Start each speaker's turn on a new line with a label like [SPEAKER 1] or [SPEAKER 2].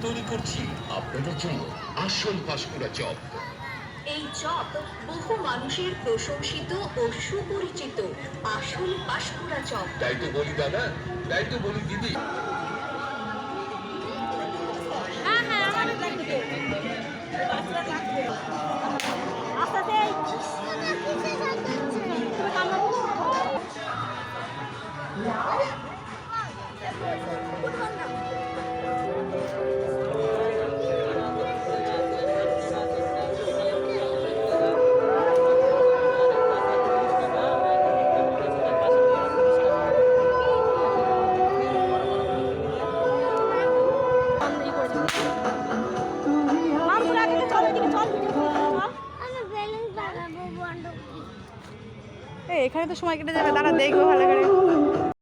[SPEAKER 1] তৈরি করছি আপনাদের জন্য আসল পাঁশকুড়া চপ।
[SPEAKER 2] এই চপ বহু মানুষের প্রশংসিত ও সুপরিচিত আসল পাঁশকুড়া চপ।
[SPEAKER 1] তাই তো বলি দাদা, তাই তো বলি দিদি।
[SPEAKER 3] এখানে তো সময় কেটে যাবে, তারা দেখবো ভালো করে।